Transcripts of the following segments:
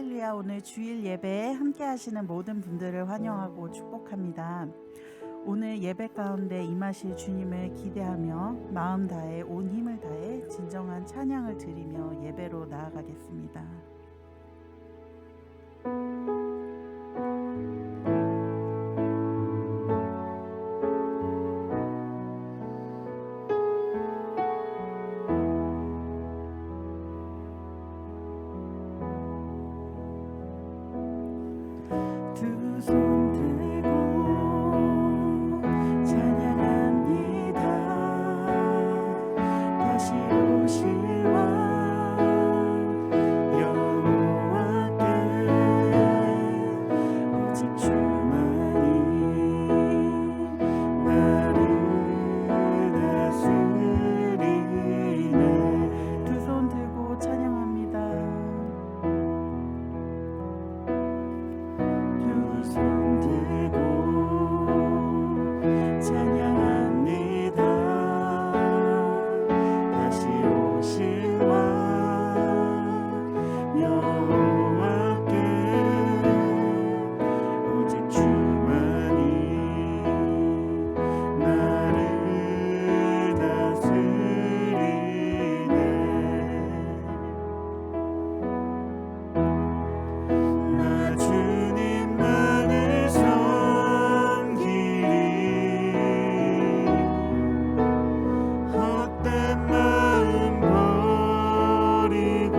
할렐루야. 오늘 주일 예배에 함께 하시는 모든 분들을 환영하고 축복합니다. 오늘 예배 가운데 임하실 주님을 기대하며 마음 다해 온 힘을 다해 진정한 찬양을 드리며 예배로 나아가겠습니다. 두 손 들고 찬양합니다. 다시 오실 왕 여호와께 오직 주만이 나를 다스리네. 두 손 들고 찬양합니다. 손 들고 찬양합니다. 다시 오실 왕 여호와께 오직 주만이 나를 다스리네. 나 주님만을 섬기리. 헛된 마음 버리고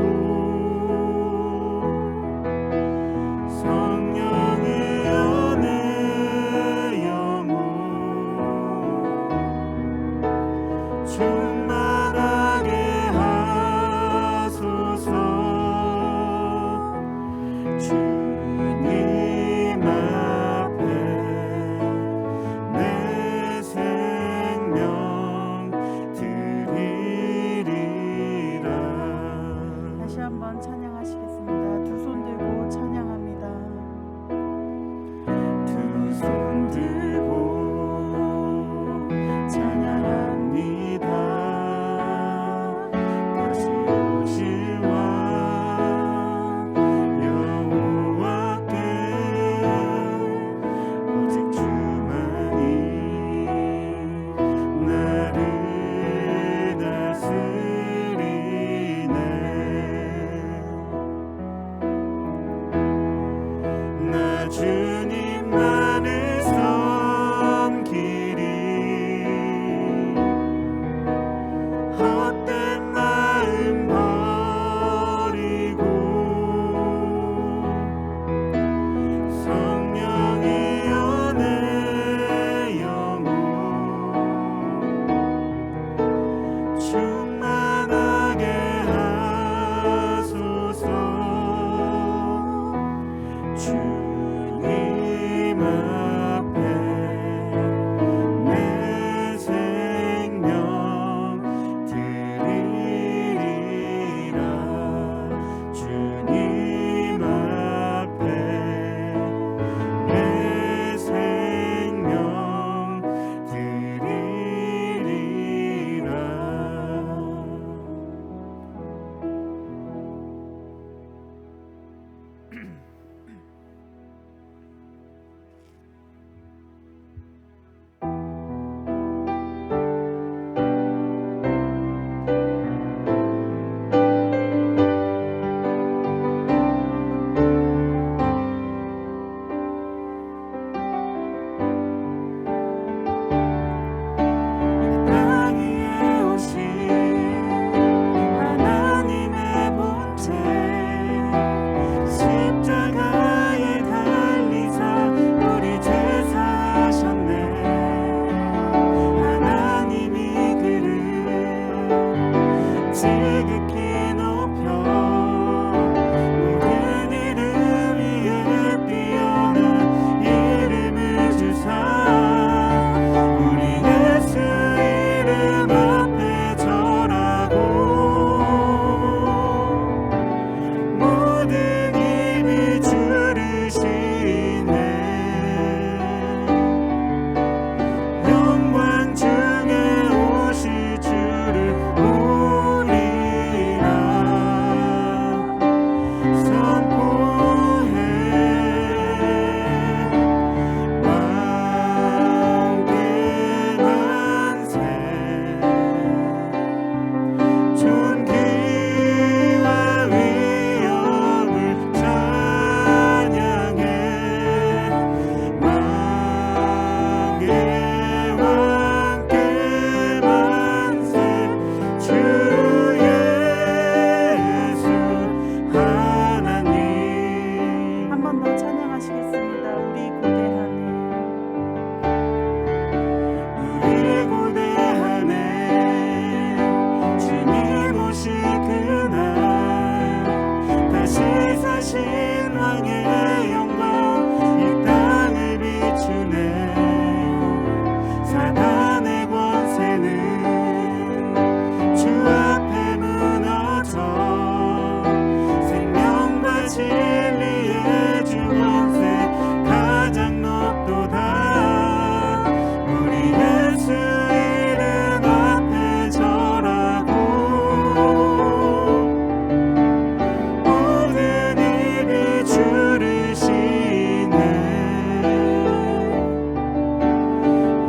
성령의 연애 영혼 충만하게 하소서. 주님 앞에 내 생명 드리리라. 다시 한번 찬양하시겠습니다. 두 손 들고 찬양합니다. 두 손 들고 찬양합니다. 다시 오실 왕 여호와께 오직 주만이 나를 다스리네. 나 주님만을 섬기리. 헛된 마음 버리고 성령의 연애 영혼 충만하게 하소서. 주님 앞에 내 생명 드리리라. 주님 앞에 내 생명 드리리라. 땅 위에 오신 하나님의 본체 십자가 진리의 주 권세 가장 높도다. 우리 예수 이름 앞에 절하고 모든 입이 주를 시인해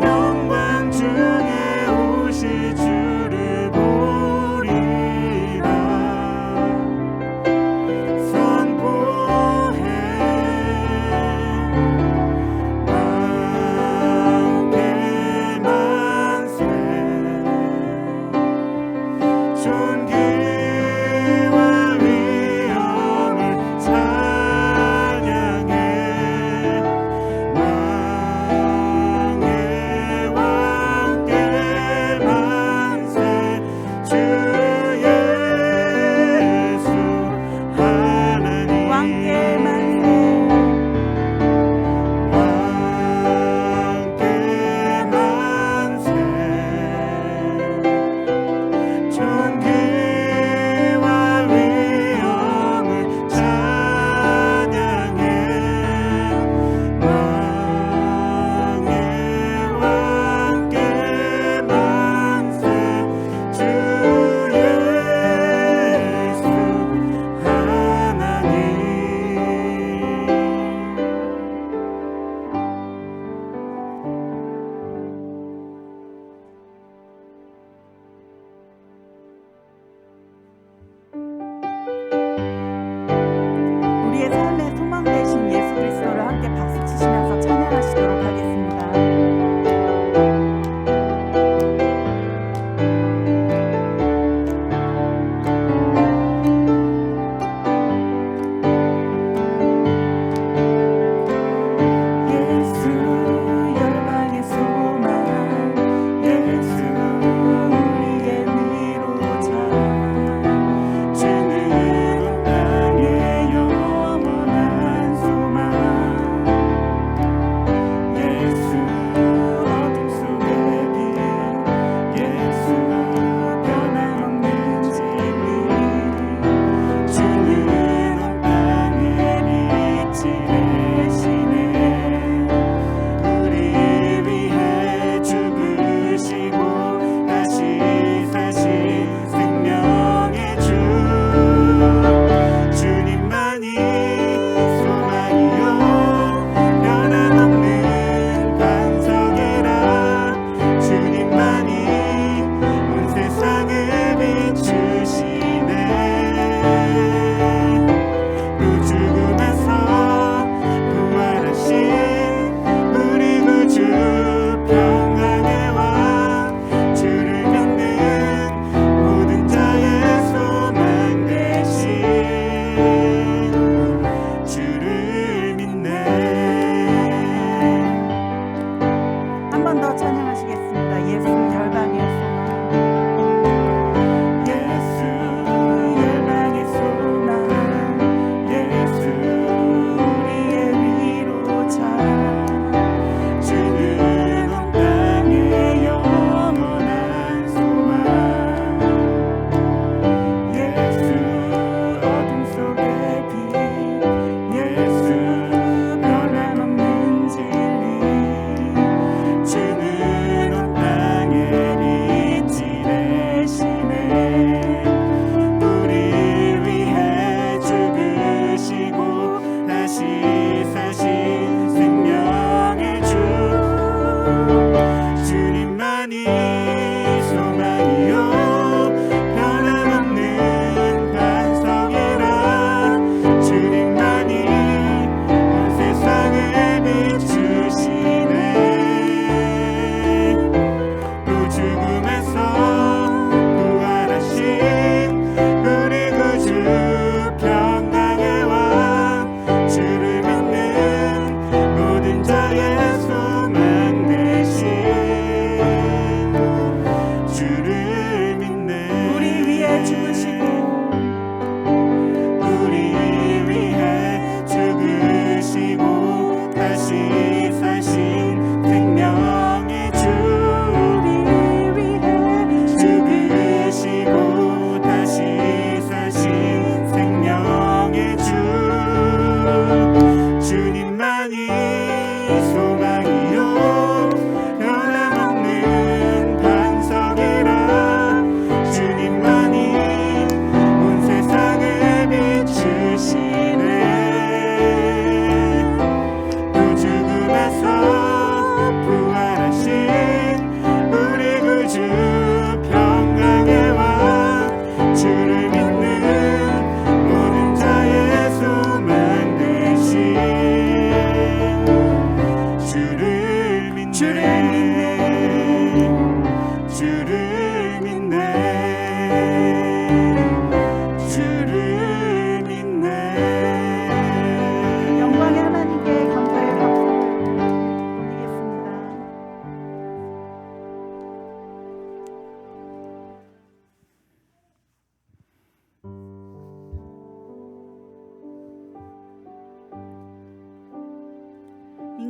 영광 중에 오실 주를 보리라. 선포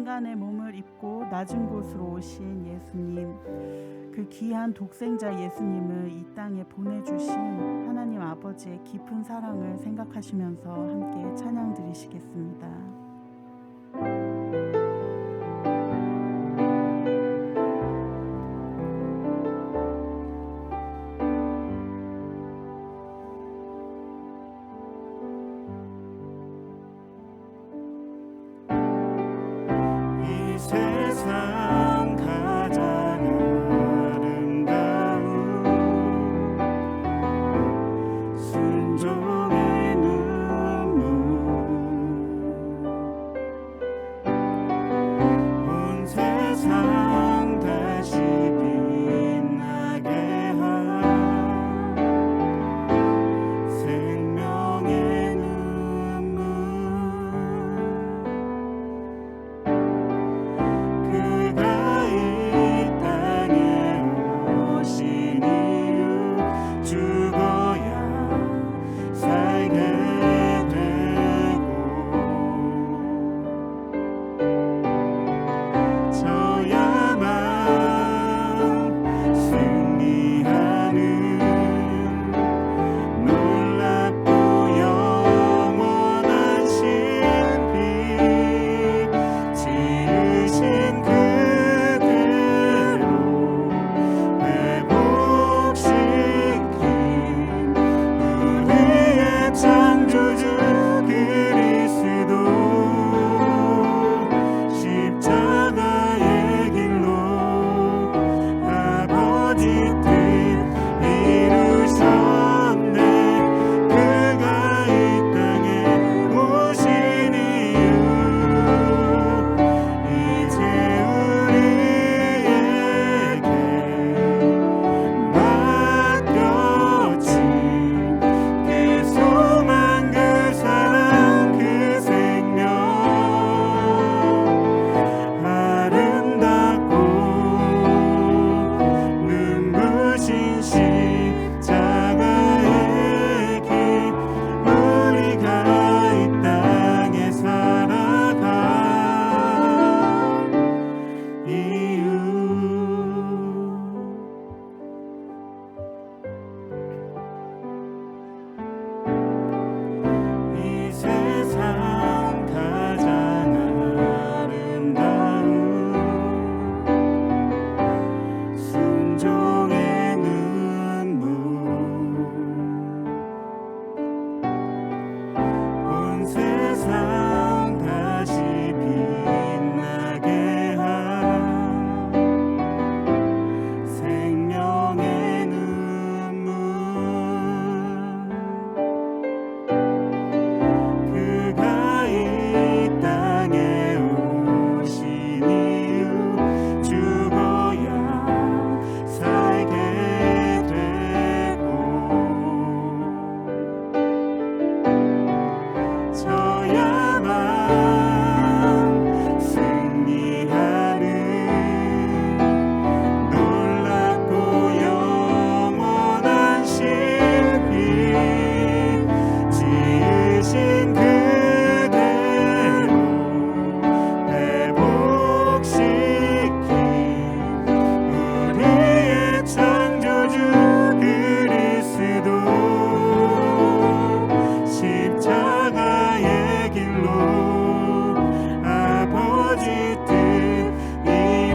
인간의 몸을 입고 낮은 곳으로 오신 예수님, 그 귀한 독생자 예수님을 이 땅에 보내주신 하나님 아버지의 깊은 사랑을 생각하시면서 함께 찬양 드리시겠습니다. 세상 가장 아름다운 순종의 눈물 온 세상 다시 빛나게 한 생명의 눈물 그가 이 땅에 오신 이유 죽어야 살게 되고 져야만 승리하는 놀랍고 영원한 신비 지으신 그대로 회복시킨 우리의 창조주 그리스도 십자가의 길로 아버지 뜻 이루셨네 그가 이 땅에 오신 이유 이제 우리에게 맡겼지 그 소망 그 사랑 그 생명 아름답고 눈부신 십자가의 길 우리가 이 땅에 살아갈 이유 이 세상 가장 아름다운 순종의 눈물 온 세상 다시 빛나게 한 생명의 눈물 그가 이 땅에 오신 이유 죽어야 살게 되고 져야만 승리하는 놀랍고 영원한 신비 지으신 그대로 회복시킨 우리의 창조주 그리스도 십자가의 길로 아버지 뜻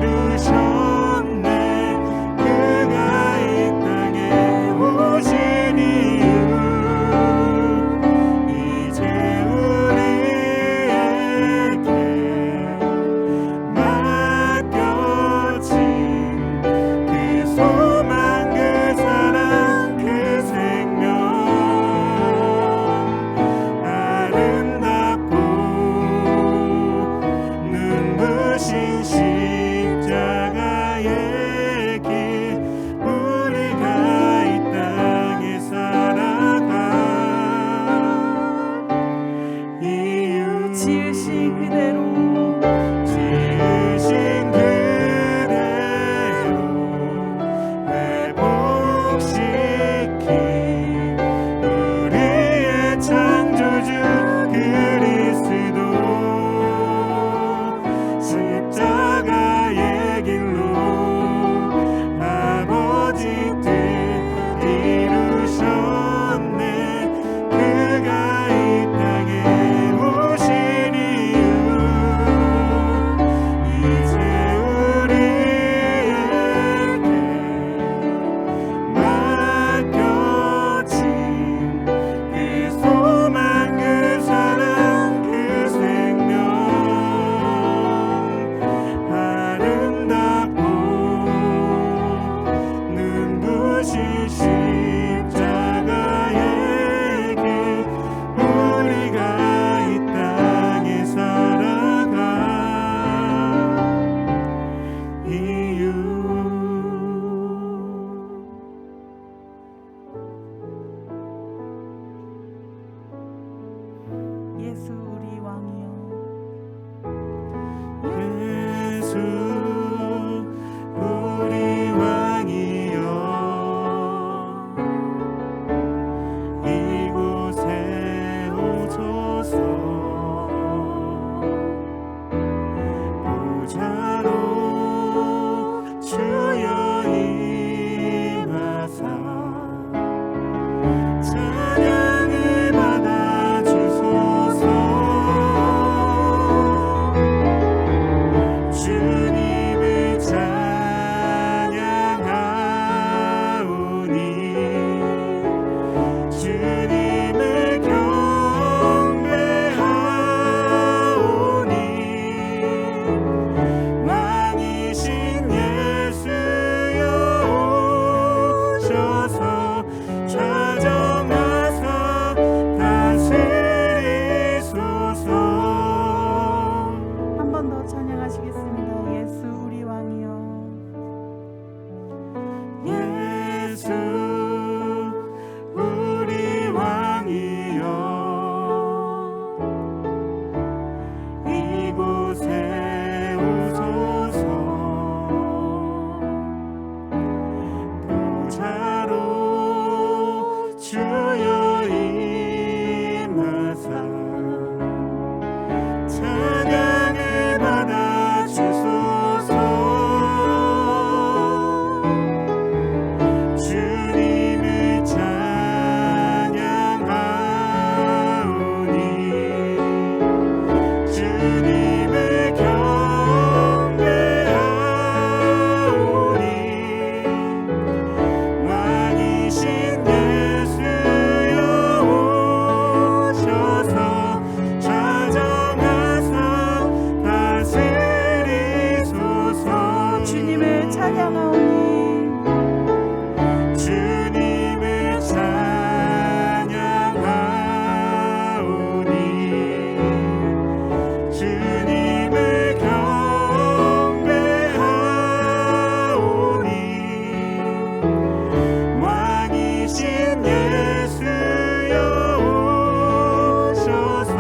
이루셨네 그가 이 땅에 오신 이유 이제 예수 우리 왕이여. 예수 우리 왕이여 이곳에 오소서 보좌로 주여 임하사 찬양을 받아 주소서 주님을 찬양하오니 주님을 경배하오니 왕이신 예수여 오셔서 찾아가서 다스리소서. 한 번 더 찬양하시겠습니다. 예수 우리 왕이여. 예수 우리 왕이여 이곳에 오소서 보좌로 주여 임하사 찬양을 받아 주소서 주님을 찬양하오니 주님을 경배하오니 왕이신 예수여 오셔서 찾아가서 다스리소서. 주님을 찬양하오니 주님을 찬양하오니 주님을 경배하오니 왕이신 예수여 오셔서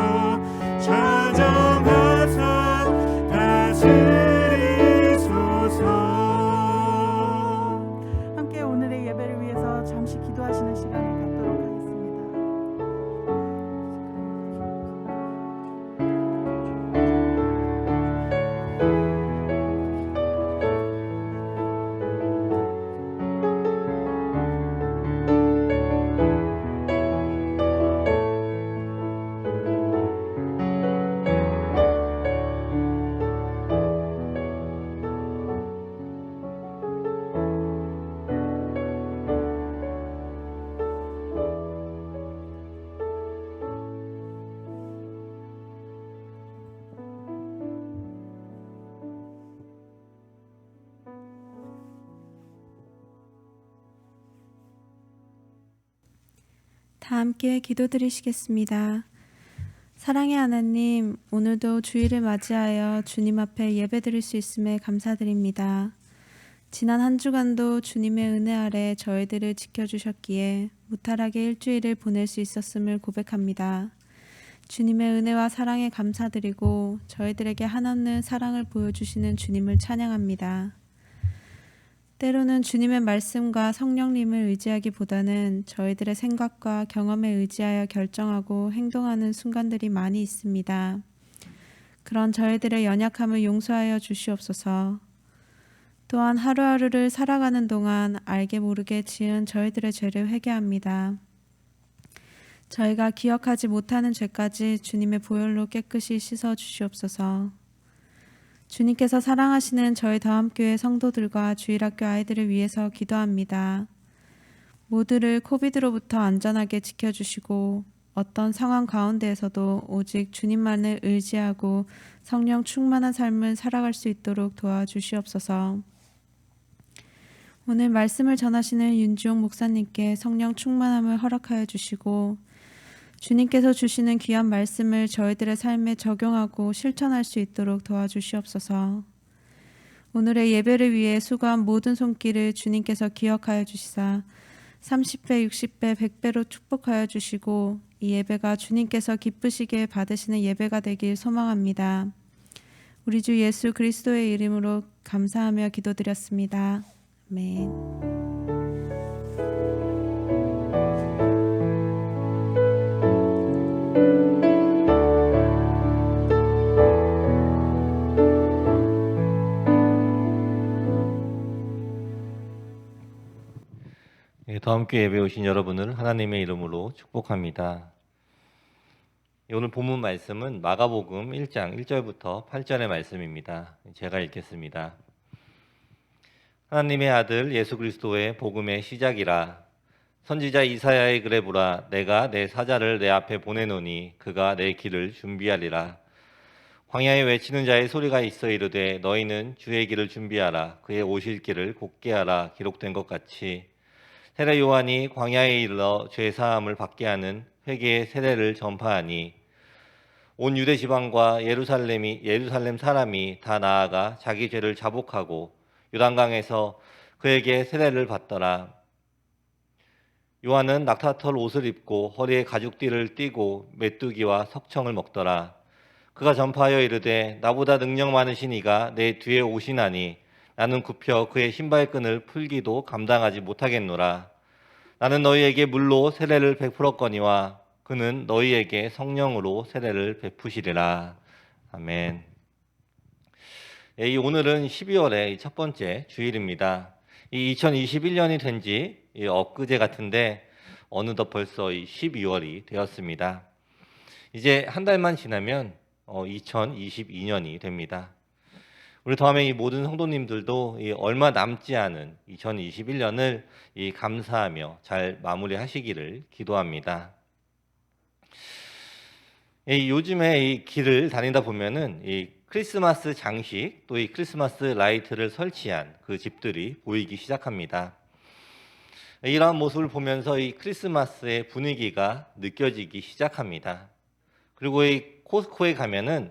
찾아가서 다스리소서. 함께 오늘의 예배를 위해서 잠시 기도하시는 시간을 갖도록 하겠습니다. 다 함께 기도드리시겠습니다. 사랑의 하나님, 오늘도 주일을 맞이하여 주님 앞에 예배드릴 수 있음에 감사드립니다. 지난 한 주간도 주님의 은혜 아래 저희들을 지켜주셨기에 무탈하게 일주일을 보낼 수 있었음을 고백합니다. 주님의 은혜와 사랑에 감사드리고 저희들에게 한없는 사랑을 보여주시는 주님을 찬양합니다. 때로는 주님의 말씀과 성령님을 의지하기보다는 저희들의 생각과 경험에 의지하여 결정하고 행동하는 순간들이 많이 있습니다. 그런 저희들의 연약함을 용서하여 주시옵소서. 또한 하루하루를 살아가는 동안 알게 모르게 지은 저희들의 죄를 회개합니다. 저희가 기억하지 못하는 죄까지 주님의 보혈로 깨끗이 씻어 주시옵소서. 주님께서 사랑하시는 저희 다음교회 성도들과 주일학교 아이들을 위해서 기도합니다. 모두를 코비드로부터 안전하게 지켜주시고 어떤 상황 가운데에서도 오직 주님만을 의지하고 성령 충만한 삶을 살아갈 수 있도록 도와주시옵소서. 오늘 말씀을 전하시는 윤주홍 목사님께 성령 충만함을 허락하여 주시고 주님께서 주시는 귀한 말씀을 저희들의 삶에 적용하고 실천할 수 있도록 도와주시옵소서. 오늘의 예배를 위해 수고한 모든 손길을 주님께서 기억하여 주시사 30배, 60배, 100배로 축복하여 주시고 이 예배가 주님께서 기쁘시게 받으시는 예배가 되길 소망합니다. 우리 주 예수 그리스도의 이름으로 감사하며 기도드렸습니다. 아멘. 다음교회 예배 오신 여러분을 하나님의 이름으로 축복합니다. 오늘 본문 말씀은 마가복음 1장 1절부터 8절의 말씀입니다. 제가 읽겠습니다. 하나님의 아들 예수 그리스도의 복음의 시작이라. 선지자 이사야의 글에 보라. 내가 내 사자를 내 앞에 보내노니 그가 내 길을 준비하리라. 광야에 외치는 자의 소리가 있어 이르되 너희는 주의 길을 준비하라. 그의 오실 길을 곧게 하라. 기록된 것 같이 세례 요한이 광야에 이르러 죄 사함을 받게 하는 회개의 세례를 전파하니 온 유대 지방과 예루살렘 사람이 다 나아가 자기 죄를 자복하고 요단강에서 그에게 세례를 받더라. 요한은 낙타털 옷을 입고 허리에 가죽띠를 띠고 메뚜기와 석청을 먹더라. 그가 전파하여 이르되 나보다 능력 많으신 이가 내 뒤에 오시나니 나는 굽혀 그의 신발끈을 풀기도 감당하지 못하겠노라. 나는 너희에게 물로 세례를 베풀었거니와 그는 너희에게 성령으로 세례를 베푸시리라. 아멘. 오늘은 12월의 첫 번째 주일입니다. 2021년이 된 지 엊그제 같은데 어느덧 벌써 12월이 되었습니다. 이제 한 달만 지나면 2022년이 됩니다. 우리 다음에 이 모든 성도님들도 얼마 남지 않은 2021년을 감사하며 잘 마무리하시기를 기도합니다. 요즘에 이 길을 다니다 보면은 이 크리스마스 장식 또 이 크리스마스 라이트를 설치한 그 집들이 보이기 시작합니다. 이러한 모습을 보면서 이 크리스마스의 분위기가 느껴지기 시작합니다. 그리고 이 코스코에 가면은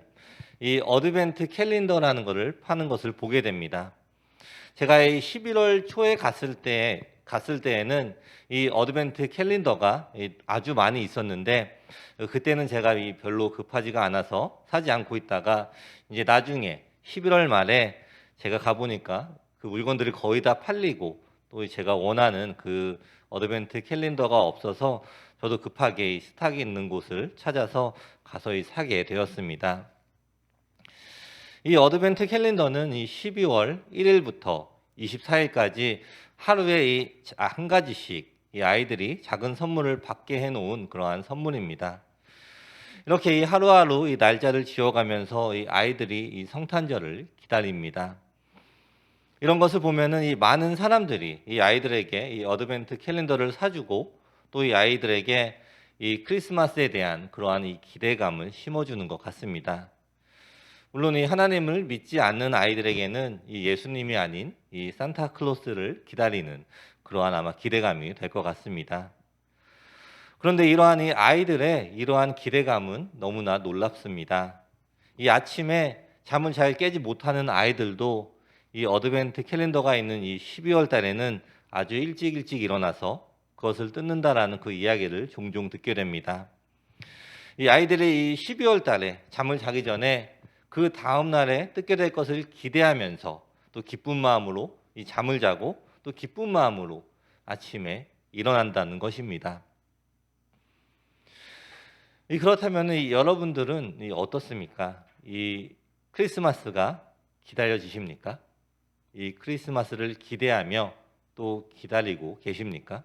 이 어드벤트 캘린더라는 것을 파는 것을 보게 됩니다. 제가 이 11월 초에 갔을 때에는 이 어드벤트 캘린더가 아주 많이 있었는데 그때는 제가 별로 급하지가 않아서 사지 않고 있다가 이제 나중에 11월 말에 제가 가보니까 그 물건들이 거의 다 팔리고 또 제가 원하는 그 어드벤트 캘린더가 없어서 저도 급하게 스탁이 있는 곳을 찾아서 가서 사게 되었습니다. 이 어드벤트 캘린더는 이 12월 1일부터 24일까지 하루에 한 가지씩 이 아이들이 작은 선물을 받게 해놓은 그러한 선물입니다. 이렇게 이 하루하루 이 날짜를 지어가면서 이 아이들이 이 성탄절을 기다립니다. 이런 것을 보면은 이 많은 사람들이 이 아이들에게 이 어드벤트 캘린더를 사주고 또 이 아이들에게 이 크리스마스에 대한 그러한 이 기대감을 심어주는 것 같습니다. 물론 이 하나님을 믿지 않는 아이들에게는 이 예수님이 아닌 이 산타클로스를 기다리는 그러한 아마 기대감이 될 것 같습니다. 그런데 이러한 이 아이들의 이러한 기대감은 너무나 놀랍습니다. 이 아침에 잠을 잘 깨지 못하는 아이들도 이 어드벤트 캘린더가 있는 이 12월 달에는 아주 일찍 일어나서 그것을 뜯는다라는 그 이야기를 종종 듣게 됩니다. 이 아이들이 이 12월 달에 잠을 자기 전에 그 다음 날에 뜯게 될 것을 기대하면서 또 기쁜 마음으로 이 잠을 자고 또 기쁜 마음으로 아침에 일어난다는 것입니다. 그렇다면 여러분들은 어떻습니까? 이 크리스마스가 기다려지십니까? 이 크리스마스를 기대하며 또 기다리고 계십니까?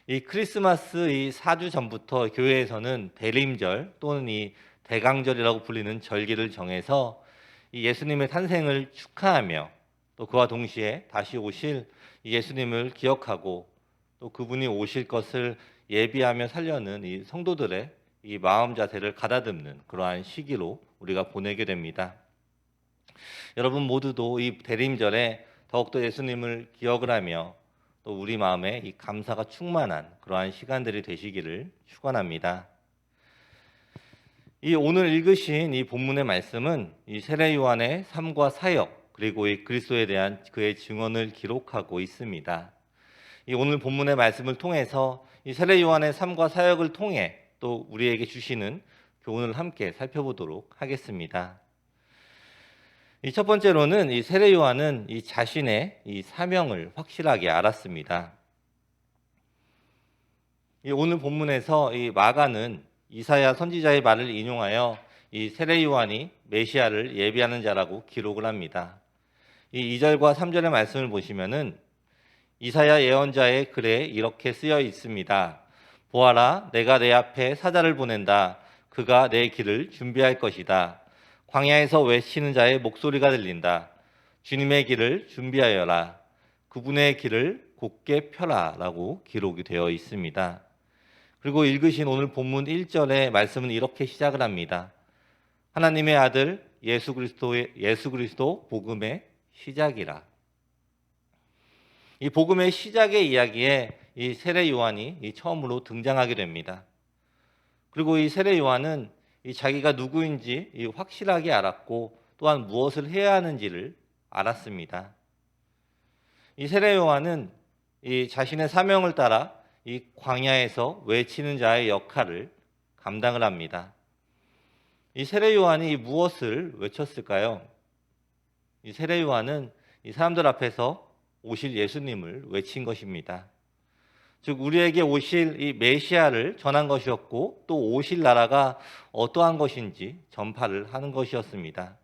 이 크리스마스 이 4주 전부터 교회에서는 대림절 또는 이 대강절이라고 불리는 절기를 정해서 이 예수님의 탄생을 축하하며 또 그와 동시에 다시 오실 예수님을 기억하고 또 그분이 오실 것을 예비하며 살려는 이 성도들의 이 마음 자세를 가다듬는 그러한 시기로 우리가 보내게 됩니다. 여러분 모두도 이 대림절에 더욱더 예수님을 기억을 하며 또 우리 마음에 이 감사가 충만한 그러한 시간들이 되시기를 축원합니다. 이 오늘 읽으신 이 본문의 말씀은 이 세례 요한의 삶과 사역 그리고 이 그리스도에 대한 그의 증언을 기록하고 있습니다. 이 오늘 본문의 말씀을 통해서 이 세례 요한의 삶과 사역을 통해 또 우리에게 주시는 교훈을 함께 살펴보도록 하겠습니다. 이 첫 번째로는 이 세례 요한은 이 자신의 이 사명을 확실하게 알았습니다. 오늘 본문에서 이 마가는 이사야 선지자의 말을 인용하여 이 세례 요한이 메시아를 예비하는 자라고 기록을 합니다. 이 2절과 3절의 말씀을 보시면은 이사야 예언자의 글에 이렇게 쓰여 있습니다. 보아라, 내가 내 앞에 사자를 보낸다. 그가 내 길을 준비할 것이다. 광야에서 외치는 자의 목소리가 들린다. 주님의 길을 준비하여라. 그분의 길을 곧게 펴라. 라고 기록이 되어 있습니다. 그리고 읽으신 오늘 본문 1절의 말씀은 이렇게 시작을 합니다. 하나님의 아들 예수 그리스도 복음의 시작이라. 이 복음의 시작의 이야기에 이 세례 요한이 처음으로 등장하게 됩니다. 그리고 이 세례 요한은 이 자기가 누구인지 확실하게 알았고 또한 무엇을 해야 하는지를 알았습니다. 이 세례 요한은 이 자신의 사명을 따라 이 광야에서 외치는 자의 역할을 감당을 합니다. 이 세례 요한이 무엇을 외쳤을까요? 이 세례 요한은 이 사람들 앞에서 오실 예수님을 외친 것입니다. 즉 우리에게 오실 이 메시아를 전한 것이었고 또 오실 나라가 어떠한 것인지 전파를 하는 것이었습니다.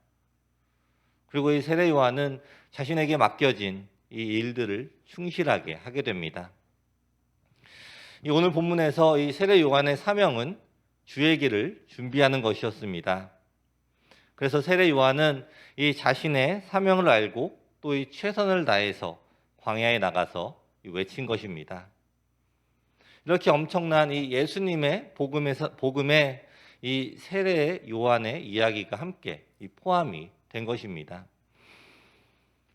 그리고 이 세례 요한은 자신에게 맡겨진 이 일들을 충실하게 하게 됩니다. 이 오늘 본문에서 이 세례 요한의 사명은 주의 길을 준비하는 것이었습니다. 그래서 세례 요한은 이 자신의 사명을 알고 또 이 최선을 다해서 광야에 나가서 외친 것입니다. 이렇게 엄청난 이 예수님의 복음에 이 세례 요한의 이야기가 함께 포함이 된 것입니다.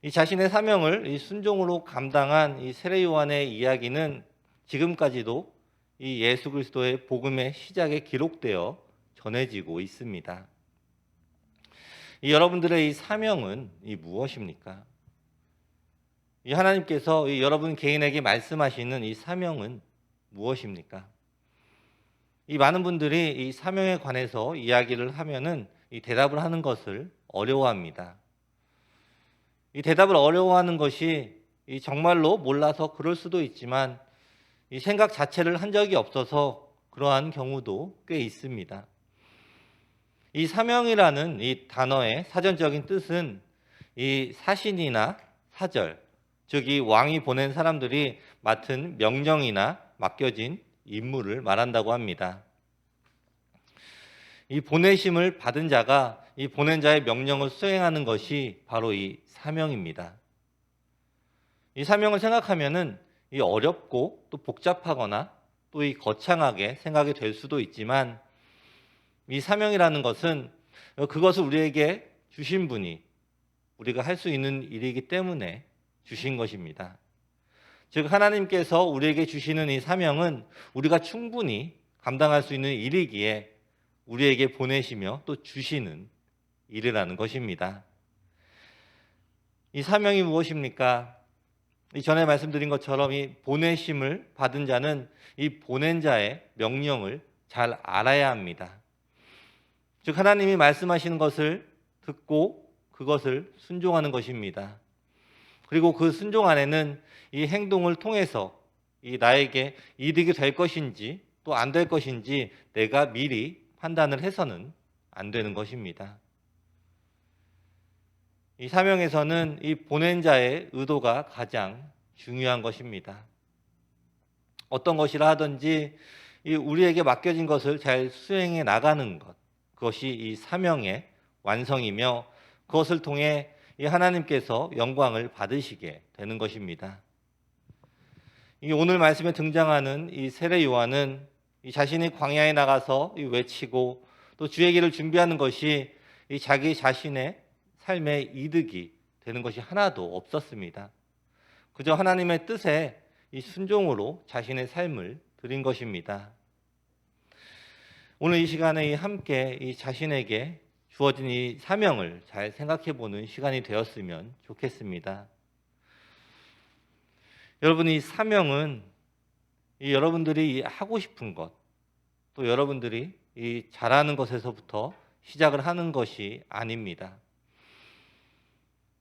이 자신의 사명을 이 순종으로 감당한 이 세례 요한의 이야기는 지금까지도 이 예수 그리스도의 복음의 시작에 기록되어 전해지고 있습니다. 여러분들의 이 사명은 무엇입니까? 하나님께서 여러분 개인에게 말씀하시는 이 사명은 무엇입니까? 많은 분들이 이 사명에 관해서 이야기를 하면은 이 대답을 하는 것을 어려워합니다. 이 대답을 어려워하는 것이 정말로 몰라서 그럴 수도 있지만 이 생각 자체를 한 적이 없어서 그러한 경우도 꽤 있습니다. 이 사명이라는 이 단어의 사전적인 뜻은 이 사신이나 사절, 즉 이 왕이 보낸 사람들이 맡은 명령이나 맡겨진 임무를 말한다고 합니다. 이 보내심을 받은 자가 이 보낸 자의 명령을 수행하는 것이 바로 이 사명입니다. 이 사명을 생각하면은 이 어렵고 또 복잡하거나 또 이 거창하게 생각이 될 수도 있지만 이 사명이라는 것은 그것을 우리에게 주신 분이 우리가 할 수 있는 일이기 때문에 주신 것입니다. 즉 하나님께서 우리에게 주시는 이 사명은 우리가 충분히 감당할 수 있는 일이기에 우리에게 보내시며 또 주시는 일이라는 것입니다. 이 사명이 무엇입니까? 전에 말씀드린 것처럼 이 보내심을 받은 자는 이 보낸 자의 명령을 잘 알아야 합니다. 즉 하나님이 말씀하시는 것을 듣고 그것을 순종하는 것입니다. 그리고 그 순종 안에는 이 행동을 통해서 이 나에게 이득이 될 것인지 또 안 될 것인지 내가 미리 판단을 해서는 안 되는 것입니다. 이 사명에서는 이 보낸 자의 의도가 가장 중요한 것입니다. 어떤 것이라 하든지 우리에게 맡겨진 것을 잘 수행해 나가는 것, 그것이 이 사명의 완성이며 그것을 통해 이 하나님께서 영광을 받으시게 되는 것입니다. 오늘 말씀에 등장하는 이 세례 요한은 이 자신이 광야에 나가서 외치고 또 주의 길을 준비하는 것이 이 자기 자신의 삶의 이득이 되는 것이 하나도 없었습니다. 그저 하나님의 뜻에 이 순종으로 자신의 삶을 드린 것입니다. 오늘 이 시간에 함께 이 자신에게 주어진 이 사명을 잘 생각해 보는 시간이 되었으면 좋겠습니다. 여러분 이 사명은 이 여러분들이 하고 싶은 것, 또 여러분들이 이 잘하는 것에서부터 시작을 하는 것이 아닙니다.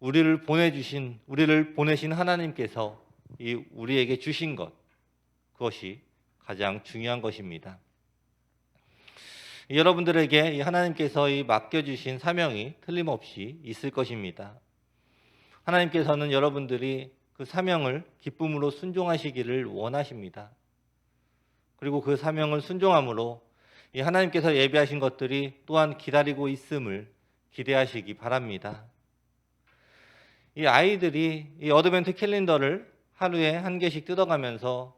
우리를 보내신 하나님께서 이 우리에게 주신 것, 그것이 가장 중요한 것입니다. 여러분들에게 이 하나님께서 이 맡겨주신 사명이 틀림없이 있을 것입니다. 하나님께서는 여러분들이 그 사명을 기쁨으로 순종하시기를 원하십니다. 그리고 그 사명을 순종함으로 이 하나님께서 예비하신 것들이 또한 기다리고 있음을 기대하시기 바랍니다. 이 아이들이 이 어드벤트 캘린더를 하루에 한 개씩 뜯어가면서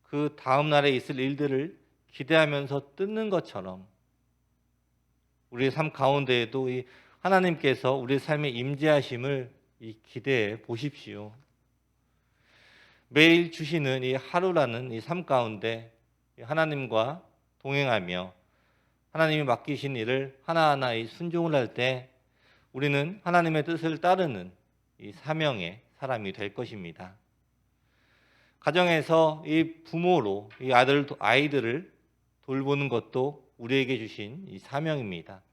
그 다음 날에 있을 일들을 기대하면서 뜯는 것처럼 우리의 삶 가운데에도 이 하나님께서 우리 삶에 임재하심을 기대해 보십시오. 매일 주시는 이 하루라는 이 삶 가운데 하나님과 동행하며 하나님이 맡기신 일을 하나하나 순종을 할 때 우리는 하나님의 뜻을 따르는 이 사명의 사람이 될 것입니다. 가정에서 이 부모로 이 아이들을 돌보는 것도 우리에게 주신 이 사명입니다.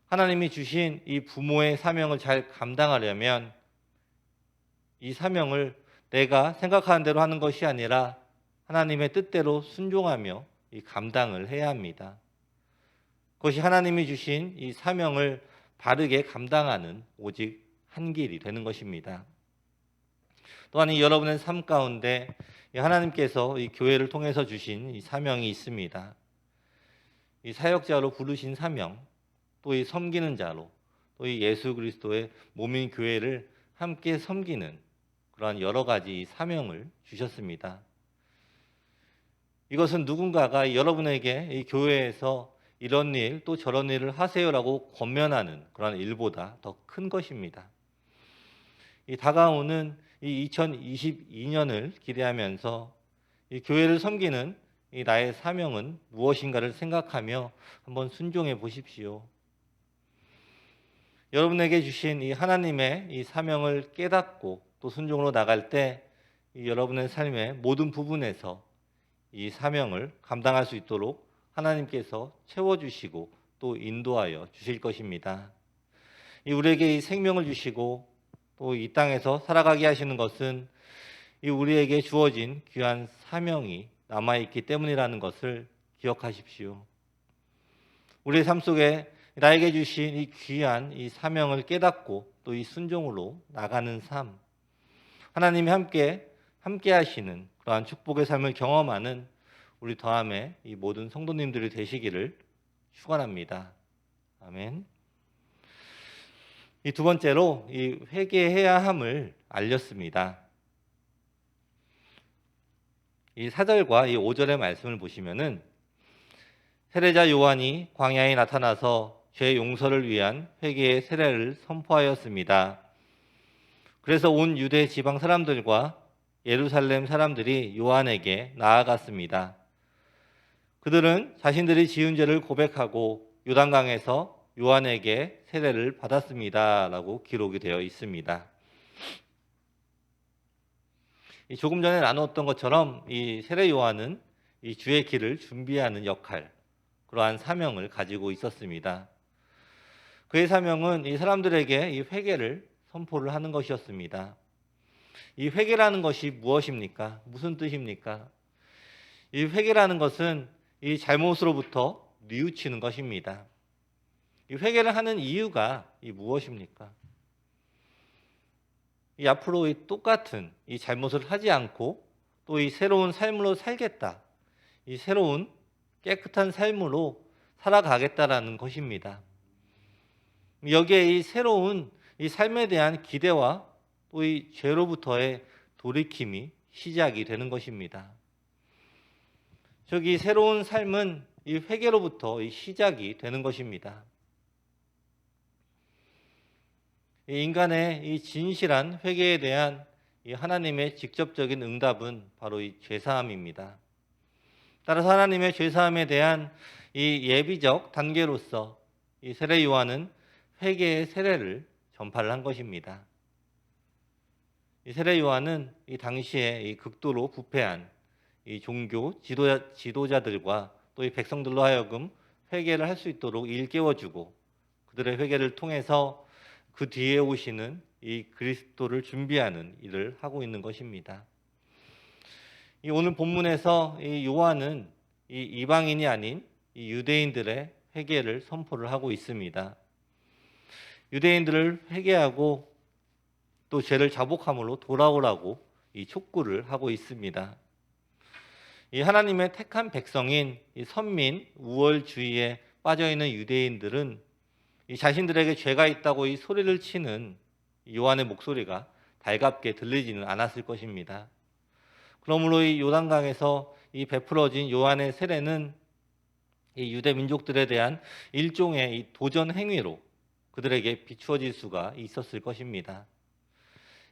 하나님이 주신 이 부모의 사명을 잘 감당하려면 이 사명을 내가 생각하는 대로 하는 것이 아니라 하나님의 뜻대로 순종하며 이 감당을 해야 합니다. 그것이 하나님이 주신 이 사명을 바르게 감당하는 오직 한 길이 되는 것입니다. 또한 이 여러분의 삶 가운데 하나님께서 이 교회를 통해서 주신 이 사명이 있습니다. 이 사역자로 부르신 사명, 또 이 섬기는 자로, 또 이 예수 그리스도의 몸인 교회를 함께 섬기는 그러한 여러 가지 사명을 주셨습니다. 이것은 누군가가 여러분에게 이 교회에서 이런 일 또 저런 일을 하세요라고 권면하는 그런 일보다 더 큰 것입니다. 이 다가오는 이 2022년을 기대하면서 이 교회를 섬기는 이 나의 사명은 무엇인가를 생각하며 한번 순종해 보십시오. 여러분에게 주신 이 하나님의 이 사명을 깨닫고 또 순종으로 나갈 때 이 여러분의 삶의 모든 부분에서 이 사명을 감당할 수 있도록 하나님께서 채워주시고 또 인도하여 주실 것입니다. 우리에게 이 생명을 주시고 또 이 땅에서 살아가게 하시는 것은 이 우리에게 주어진 귀한 사명이 남아있기 때문이라는 것을 기억하십시오. 우리의 삶 속에 나에게 주신 이 귀한 이 사명을 깨닫고 또 이 순종으로 나가는 삶, 하나님이 함께 하시는 그러한 축복의 삶을 경험하는 우리 더함의 이 모든 성도님들이 되시기를 축원합니다. 아멘. 이 두 번째로 이 회개해야 함을 알렸습니다. 이 4절과 이 5절의 말씀을 보시면은 세례자 요한이 광야에 나타나서 죄 용서를 위한 회개의 세례를 선포하였습니다. 그래서 온 유대 지방 사람들과 예루살렘 사람들이 요한에게 나아갔습니다. 그들은 자신들이 지은 죄를 고백하고 요단강에서 요한에게 세례를 받았습니다. 라고 기록이 되어 있습니다. 조금 전에 나누었던 것처럼 이 세례 요한은 이 주의 길을 준비하는 역할, 그러한 사명을 가지고 있었습니다. 그의 사명은 이 사람들에게 이 회개를 선포를 하는 것이었습니다. 이 회개라는 것이 무엇입니까? 무슨 뜻입니까? 이 회개라는 것은 이 잘못으로부터 뉘우치는 것입니다. 이 회개를 하는 이유가 이 무엇입니까? 이 앞으로 이 똑같은 이 잘못을 하지 않고 또 이 새로운 삶으로 살겠다. 이 새로운 깨끗한 삶으로 살아가겠다라는 것입니다. 여기에 이 새로운 이 삶에 대한 기대와 또 이 죄로부터의 돌이킴이 시작이 되는 것입니다. 즉, 이 새로운 삶은 이 회개로부터 이 시작이 되는 것입니다. 이 인간의 이 진실한 회개에 대한 이 하나님의 직접적인 응답은 바로 이 죄사함입니다. 따라서 하나님의 죄사함에 대한 이 예비적 단계로서 이 세례 요한은 회개의 세례를 전파를 한 것입니다. 이 세례 요한은 이 당시에 이 극도로 부패한 이 종교 지도자들과 또 이 백성들로 하여금 회개를 할 수 있도록 일깨워주고 그들의 회개를 통해서 그 뒤에 오시는 이 그리스도를 준비하는 일을 하고 있는 것입니다. 이 오늘 본문에서 이 요한은 이 이방인이 아닌 이 유대인들의 회개를 선포를 하고 있습니다. 유대인들을 회개하고 또 죄를 자복함으로 돌아오라고 이 촉구를 하고 있습니다. 이 하나님의 택한 백성인 이 선민 우월주의에 빠져 있는 유대인들은 이 자신들에게 죄가 있다고 이 소리를 치는 요한의 목소리가 달갑게 들리지는 않았을 것입니다. 그러므로 이 요단강에서 이 베풀어진 요한의 세례는 이 유대 민족들에 대한 일종의 이 도전 행위로 그들에게 비추어질 수가 있었을 것입니다.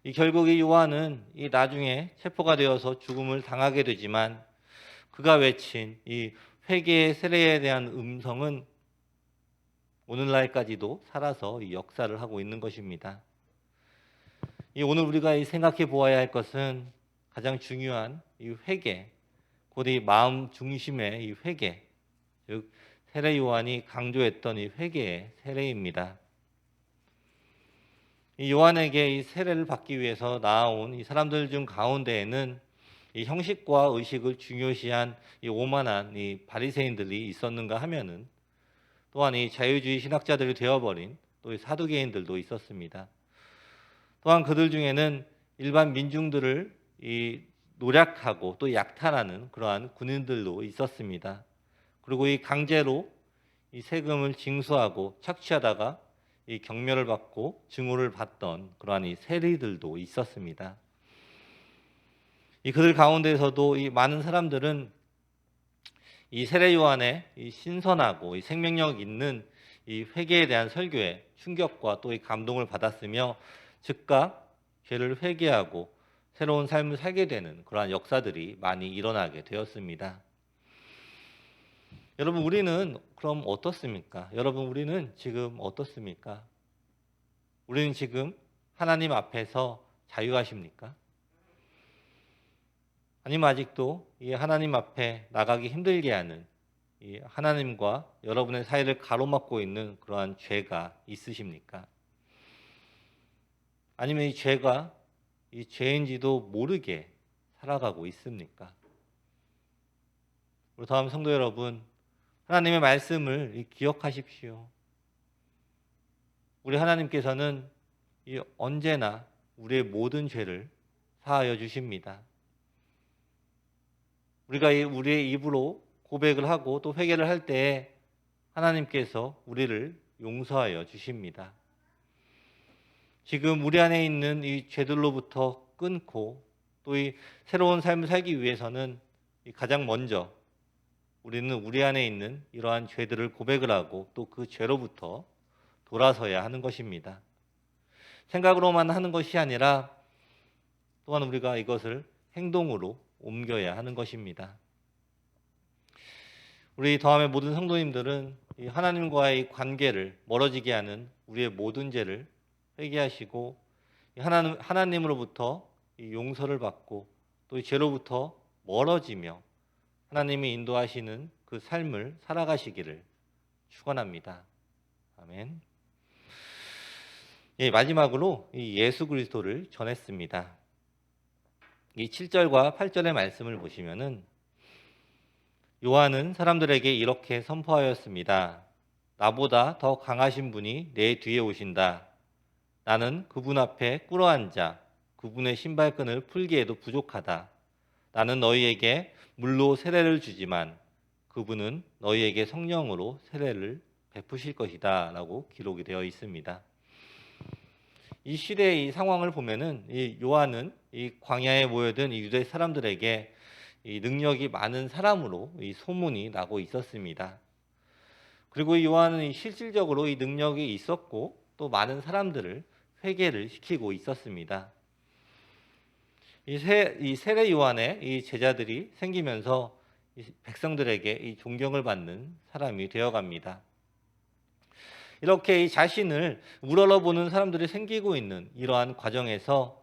이 결국 이 요한은 이 나중에 체포가 되어서 죽음을 당하게 되지만 그가 외친 이 회개의 세례에 대한 음성은 오늘날까지도 살아서 이 역사를 하고 있는 것입니다. 이 오늘 우리가 이 생각해 보아야 할 것은 가장 중요한 이 회개, 곧 이 마음 중심의 이 회개, 즉 세례 요한이 강조했던 이 회개의 세례입니다. 이 요한에게 이 세례를 받기 위해서 나아온 이 사람들 중 가운데에는 이 형식과 의식을 중요시한 이 오만한 이 바리새인들이 있었는가 하면은 또한 이 자유주의 신학자들이 되어버린 또 이 사두개인들도 있었습니다. 또한 그들 중에는 일반 민중들을 이 노략하고 또 약탈하는 그러한 군인들도 있었습니다. 그리고 이 강제로 이 세금을 징수하고 착취하다가 이 경멸을 받고 증오를 받던 그러한 이 세리들도 있었습니다. 이 그들 가운데서도 이 많은 사람들은 이 세례 요한의 이 신선하고 이 생명력 있는 이 회개에 대한 설교에 충격과 또 이 감동을 받았으며 즉각 죄를 회개하고 새로운 삶을 살게 되는 그러한 역사들이 많이 일어나게 되었습니다. 여러분 우리는 그럼 어떻습니까? 여러분 우리는 지금 어떻습니까? 우리는 지금 하나님 앞에서 자유하십니까? 아니면 아직도 이 하나님 앞에 나가기 힘들게 하는 이 하나님과 여러분의 사이를 가로막고 있는 그러한 죄가 있으십니까? 아니면 이 죄가 이 죄인지도 모르게 살아가고 있습니까? 우리 다음 성도 여러분, 하나님의 말씀을 기억하십시오. 우리 하나님께서는 언제나 우리의 모든 죄를 사하여 주십니다. 우리가 우리의 입으로 고백을 하고 또 회개를 할 때에 하나님께서 우리를 용서하여 주십니다. 지금 우리 안에 있는 이 죄들로부터 끊고 또 이 새로운 삶을 살기 위해서는 가장 먼저 우리는 우리 안에 있는 이러한 죄들을 고백을 하고 또 그 죄로부터 돌아서야 하는 것입니다. 생각으로만 하는 것이 아니라 또한 우리가 이것을 행동으로 옮겨야 하는 것입니다. 우리 더함의 모든 성도님들은 이 하나님과의 관계를 멀어지게 하는 우리의 모든 죄를 회개하시고 하나님으로부터 이 용서를 받고 또 이 죄로부터 멀어지며 하나님이 인도하시는 그 삶을 살아가시기를 축원합니다. 아멘. 마지막으로 이 예수 그리스도를 전했습니다. 이 7절과 8절의 말씀을 보시면은 요한은 사람들에게 이렇게 선포하였습니다. 나보다 더 강하신 분이 내 뒤에 오신다. 나는 그분 앞에 꿇어앉아 그분의 신발끈을 풀기에도 부족하다. 나는 너희에게 물로 세례를 주지만 그분은 너희에게 성령으로 세례를 베푸실 것이다 라고 기록이 되어 있습니다. 이 시대의 이 상황을 보면은 이 요한은 이 광야에 모여든 이 유대 사람들에게 이 능력이 많은 사람으로 이 소문이 나고 있었습니다. 그리고 이 요한은 이 실질적으로 이 능력이 있었고 또 많은 사람들을 회개를 시키고 있었습니다. 이 세례 요한의 이 제자들이 생기면서 이 백성들에게 이 존경을 받는 사람이 되어갑니다. 이렇게 이 자신을 우러러보는 사람들이 생기고 있는 이러한 과정에서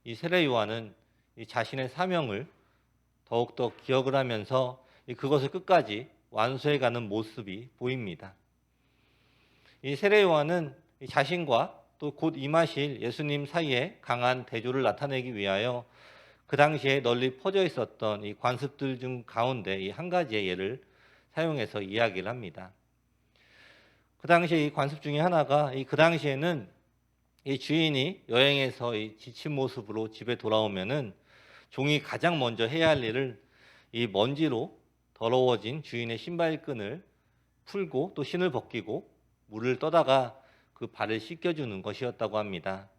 이 세례 요한은 이 자신의 사명을 더욱더 기억을 하면서 그것을 끝까지 완수해가는 모습이 보입니다. 이 세례 요한은 자신과 또 곧 임하실 예수님 사이에 강한 대조를 나타내기 위하여 그 당시에 널리 퍼져 있었던 이 관습들 중 가운데 이 한 가지의 예를 사용해서 이야기를 합니다. 그 당시에 이 관습 중에 하나가 그 당시에는 이 주인이 여행에서 이 지친 모습으로 집에 돌아오면은 종이 가장 먼저 해야 할 일을 이 먼지로 더러워진 주인의 신발끈을 풀고 또 신을 벗기고 물을 떠다가 그 발을 씻겨주는 것이었다고 합니다.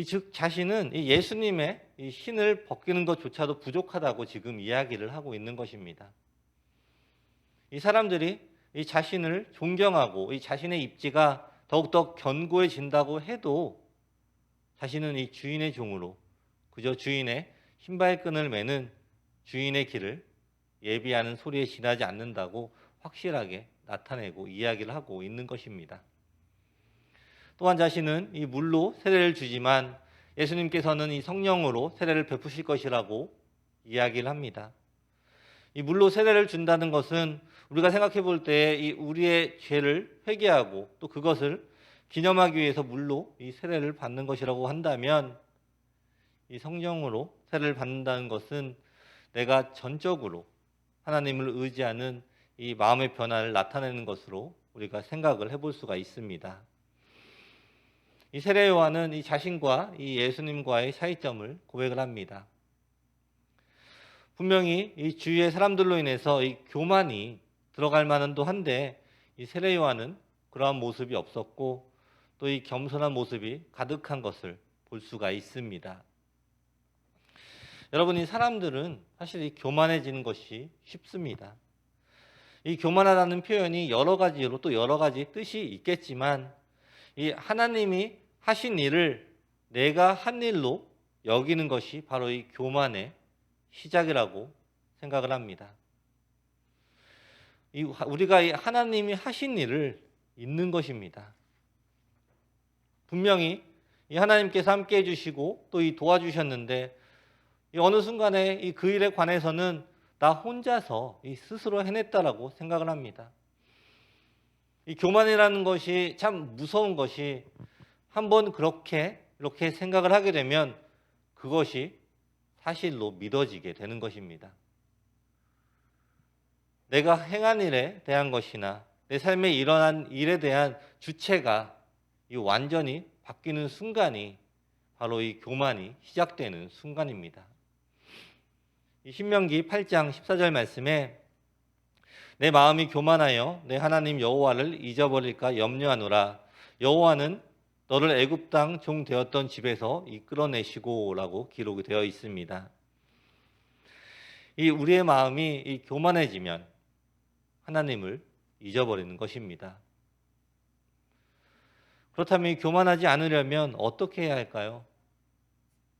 즉 자신은 이 예수님의 이 신을 벗기는 것조차도 부족하다고 지금 이야기를 하고 있는 것입니다. 이 사람들이 이 자신을 존경하고 이 자신의 입지가 더욱더 견고해진다고 해도 자신은 이 주인의 종으로 그저 주인의 신발끈을 매는 주인의 길을 예비하는 소리에 지나지 않는다고 확실하게 나타내고 이야기를 하고 있는 것입니다. 또한 자신은 이 물로 세례를 주지만 예수님께서는 이 성령으로 세례를 베푸실 것이라고 이야기를 합니다. 이 물로 세례를 준다는 것은 우리가 생각해 볼 때 이 우리의 죄를 회개하고 또 그것을 기념하기 위해서 물로 이 세례를 받는 것이라고 한다면 이 성령으로 세례를 받는다는 것은 내가 전적으로 하나님을 의지하는 이 마음의 변화를 나타내는 것으로 우리가 생각을 해볼 수가 있습니다. 이 세례 요한은 이 자신과 이 예수님과의 차이점을 고백을 합니다. 분명히 이 주위의 사람들로 인해서 이 교만이 들어갈 만은도 한데 이 세례 요한은 그러한 모습이 없었고 또 이 겸손한 모습이 가득한 것을 볼 수가 있습니다. 여러분, 이 사람들은 사실 이 교만해지는 것이 쉽습니다. 이 교만하다는 표현이 여러 가지로 또 여러 가지 뜻이 있겠지만 이 하나님이 하신 일을 내가 한 일로 여기는 것이 바로 이 교만의 시작이라고 생각을 합니다. 우리가 이 하나님이 하신 일을 잊는 것입니다. 분명히 이 하나님께서 함께 해주시고 또 이 도와주셨는데 이 어느 순간에 이 그 일에 관해서는 나 혼자서 이 스스로 해냈다라고 생각을 합니다. 이 교만이라는 것이 참 무서운 것이 한번 이렇게 생각을 하게 되면 그것이 사실로 믿어지게 되는 것입니다. 내가 행한 일에 대한 것이나 내 삶에 일어난 일에 대한 주체가 이 완전히 바뀌는 순간이 바로 이 교만이 시작되는 순간입니다. 이 신명기 8장 14절 말씀에 내 마음이 교만하여 내 하나님 여호와를 잊어버릴까 염려하노라. 여호와는 너를 애굽 땅 종 되었던 집에서 이끌어내시고라고 기록이 되어 있습니다. 이 우리의 마음이 이 교만해지면 하나님을 잊어버리는 것입니다. 그렇다면 이 교만하지 않으려면 어떻게 해야 할까요?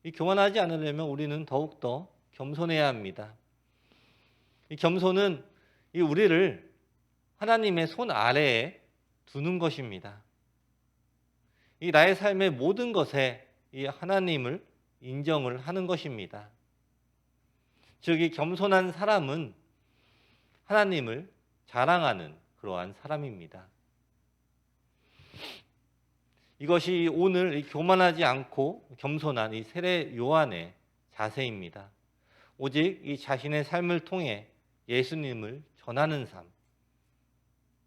이 교만하지 않으려면 우리는 더욱더 겸손해야 합니다. 이 겸손은 이 우리를 하나님의 손 아래에 두는 것입니다. 이 나의 삶의 모든 것에 이 하나님을 인정을 하는 것입니다. 즉, 이 겸손한 사람은 하나님을 자랑하는 그러한 사람입니다. 이것이 오늘 이 교만하지 않고 겸손한 이 세례 요한의 자세입니다. 오직 이 자신의 삶을 통해 예수님을 전하는 삶,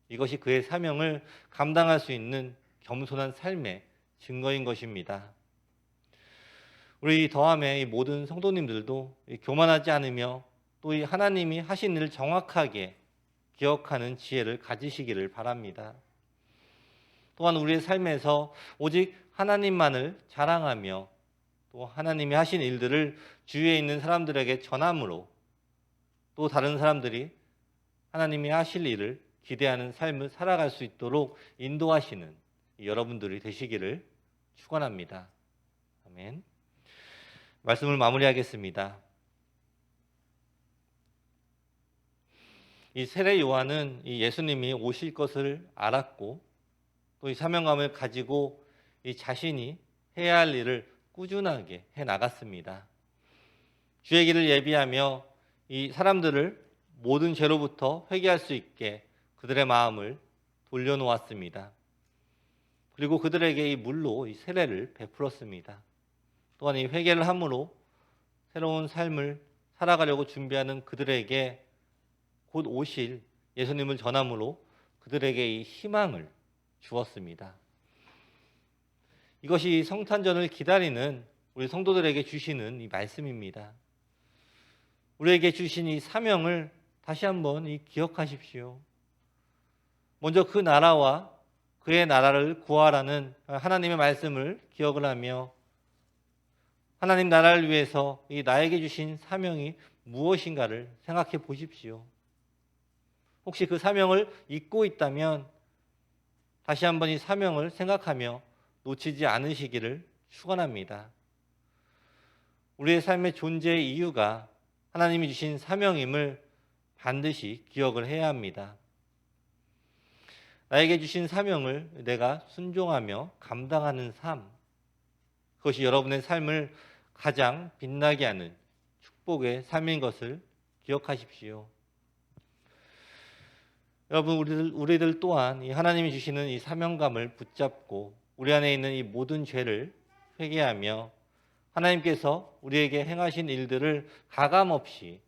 이것이 그의 사명을 감당할 수 있는 겸손한 삶의 증거인 것입니다. 우리 더함의 이 모든 성도님들도 이 교만하지 않으며 또 이 하나님이 하신 일을 정확하게 기억하는 지혜를 가지시기를 바랍니다. 또한 우리의 삶에서 오직 하나님만을 자랑하며 또 하나님이 하신 일들을 주위에 있는 사람들에게 전함으로 또 다른 사람들이 하나님이 하실 일을 기대하는 삶을 살아갈 수 있도록 인도하시는 여러분들이 되시기를 축원합니다. 아멘. 말씀을 마무리하겠습니다. 이 세례 요한은 이 예수님이 오실 것을 알았고 또 이 사명감을 가지고 이 자신이 해야 할 일을 꾸준하게 해 나갔습니다. 주의 길을 예비하며 이 사람들을 모든 죄로부터 회개할 수 있게 그들의 마음을 돌려놓았습니다. 그리고 그들에게 이 물로 이 세례를 베풀었습니다. 또한 이 회개를 함으로 새로운 삶을 살아가려고 준비하는 그들에게 곧 오실 예수님을 전함으로 그들에게 이 희망을 주었습니다. 이것이 성탄절을 기다리는 우리 성도들에게 주시는 이 말씀입니다. 우리에게 주신 이 사명을 다시 한번 기억하십시오. 먼저 그 나라와 그의 나라를 구하라는 하나님의 말씀을 기억을 하며 하나님 나라를 위해서 이 나에게 주신 사명이 무엇인가를 생각해 보십시오. 혹시 그 사명을 잊고 있다면 다시 한번 이 사명을 생각하며 놓치지 않으시기를 축원합니다. 우리의 삶의 존재의 이유가 하나님이 주신 사명임을 반드시 기억을 해야 합니다. 나에게 주신 사명을 내가 순종하며 감당하는 삶, 그것이 여러분의 삶을 가장 빛나게 하는 축복의 삶인 것을 기억하십시오. 여러분, 우리들 또한 이 하나님이 주시는 이 사명감을 붙잡고 우리 안에 있는 이 모든 죄를 회개하며 하나님께서 우리에게 행하신 일들을 가감없이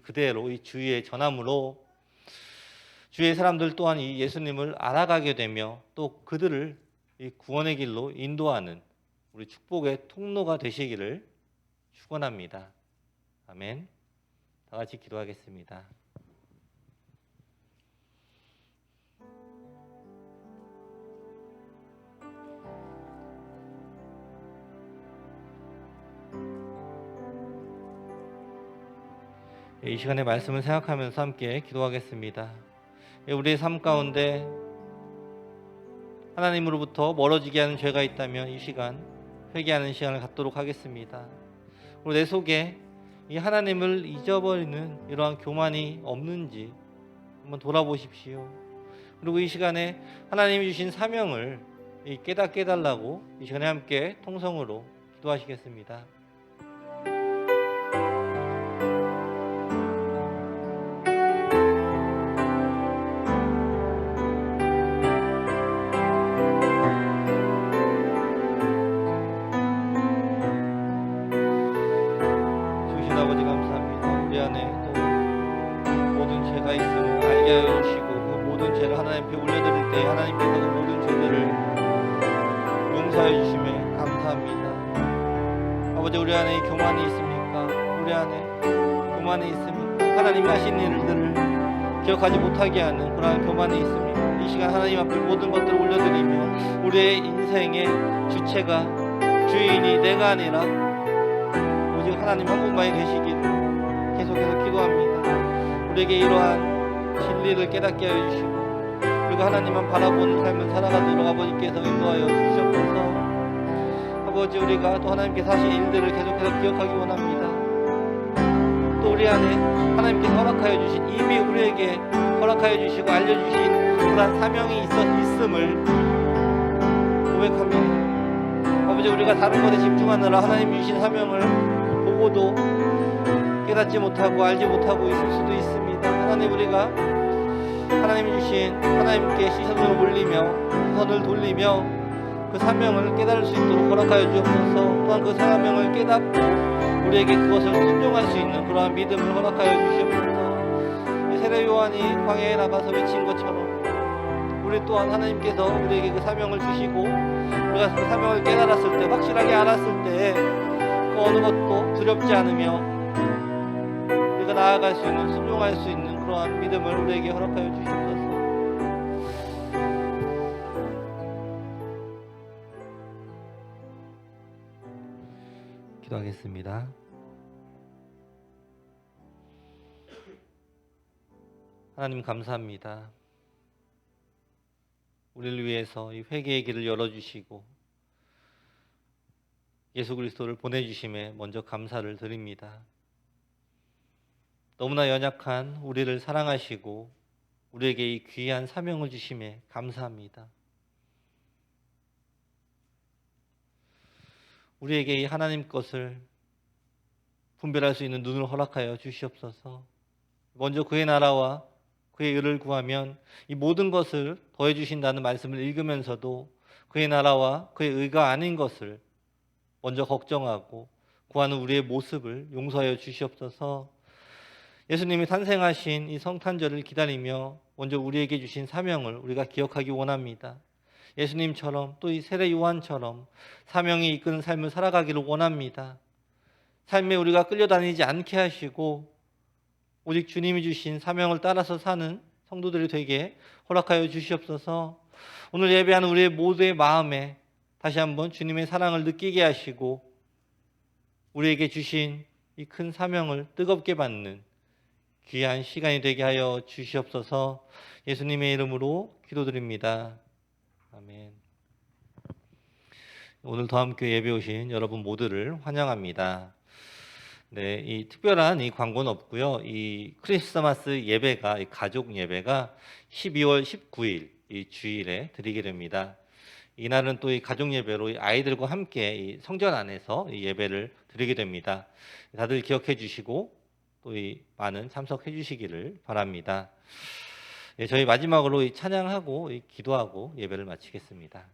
그대로 이 주위에 전함으로 주위의 사람들 또한 이 예수님을 알아가게 되며 또 그들을 이 구원의 길로 인도하는 우리 축복의 통로가 되시기를 축원합니다. 아멘. 다 같이 기도하겠습니다. 이 시간의 말씀을 생각하면서 함께 기도하겠습니다. 우리의 삶 가운데 하나님으로부터 멀어지게 하는 죄가 있다면 이 시간 회개하는 시간을 갖도록 하겠습니다. 그리고 내 속에 이 하나님을 잊어버리는 이러한 교만이 없는지 한번 돌아보십시오. 그리고 이 시간에 하나님이 주신 사명을 깨닫게 해달라고 이 시간에 함께 통성으로 기도하시겠습니다. 하나님께서 그 모든 죄들을 용서해 주심에 감사합니다. 아버지, 우리 안에 교만이 있습니까? 우리 안에 교만이 있습니까? 하나님이 하신 일들을 기억하지 못하게 하는 그러한 교만이 있습니까? 이 시간 하나님 앞에 모든 것들을 올려드리며 우리의 인생의 주체가 주인이 내가 아니라 오직 하나님 한 분만이 되시기를 계속해서 기도합니다. 우리에게 이러한 진리를 깨닫게 하여 주시고 그리고 하나님만 바라보는 삶을 살아가도록 아버지께서 인도하여 주시옵소서. 아버지, 우리가 또 하나님께서 하신 일들을 계속해서 기억하기 원합니다. 또 우리 안에 하나님께서 허락하여 주신, 이미 우리에게 허락하여 주시고 알려주신 그러한 사명이 있음을 고백합니다. 아버지, 우리가 다른 것에 집중하느라 하나님이 주신 사명을 보고도 깨닫지 못하고 알지 못하고 있을 수도 있습니다. 하나님, 우리가 하나님이 주신 하나님께 시선을 올리며 손을 돌리며 그 사명을 깨달을 수 있도록 허락하여 주옵소서. 또한 그 사명을 깨닫고 우리에게 그것을 순종할 수 있는 그러한 믿음을 허락하여 주시옵소서. 세례 요한이 광야에 나가서 외친 것처럼 우리 또한 하나님께서 우리에게 그 사명을 주시고 우리가 그 사명을 깨달았을 때, 확실하게 알았을 때 그 어느 것도 두렵지 않으며 우리가 나아갈 수 있는, 순종할 수 있는 그러한 믿음을 우리에게 허락하여 주시옵소서. 기도하겠습니다. 하나님, 감사합니다. 우리를 위해서 이 회개의 길을 열어주시고 예수 그리스도를 보내주심에 먼저 감사를 드립니다. 너무나 연약한 우리를 사랑하시고 우리에게 이 귀한 사명을 주심에 감사합니다. 우리에게 이 하나님 것을 분별할 수 있는 눈을 허락하여 주시옵소서. 먼저 그의 나라와 그의 의를 구하면 이 모든 것을 더해 주신다는 말씀을 읽으면서도 그의 나라와 그의 의가 아닌 것을 먼저 걱정하고 구하는 우리의 모습을 용서하여 주시옵소서. 예수님이 탄생하신 이 성탄절을 기다리며 먼저 우리에게 주신 사명을 우리가 기억하기 원합니다. 예수님처럼 또 이 세례 요한처럼 사명이 이끄는 삶을 살아가기를 원합니다. 삶에 우리가 끌려다니지 않게 하시고 오직 주님이 주신 사명을 따라서 사는 성도들이 되게 허락하여 주시옵소서. 오늘 예배하는 우리의 모두의 마음에 다시 한번 주님의 사랑을 느끼게 하시고 우리에게 주신 이 큰 사명을 뜨겁게 받는 귀한 시간이 되게 하여 주시옵소서. 예수님의 이름으로 기도드립니다. 아멘. 오늘 더함교회 예배 오신 여러분 모두를 환영합니다. 네, 이 특별한 이 광고는 없고요. 이 크리스마스 예배가, 이 가족 예배가 12월 19일 이 주일에 드리게 됩니다. 이날은 또 이 가족 예배로 이 아이들과 함께 이 성전 안에서 이 예배를 드리게 됩니다. 다들 기억해 주시고 또 이 많은 참석해 주시기를 바랍니다. 예, 저희 마지막으로 이 찬양하고 이 기도하고 예배를 마치겠습니다.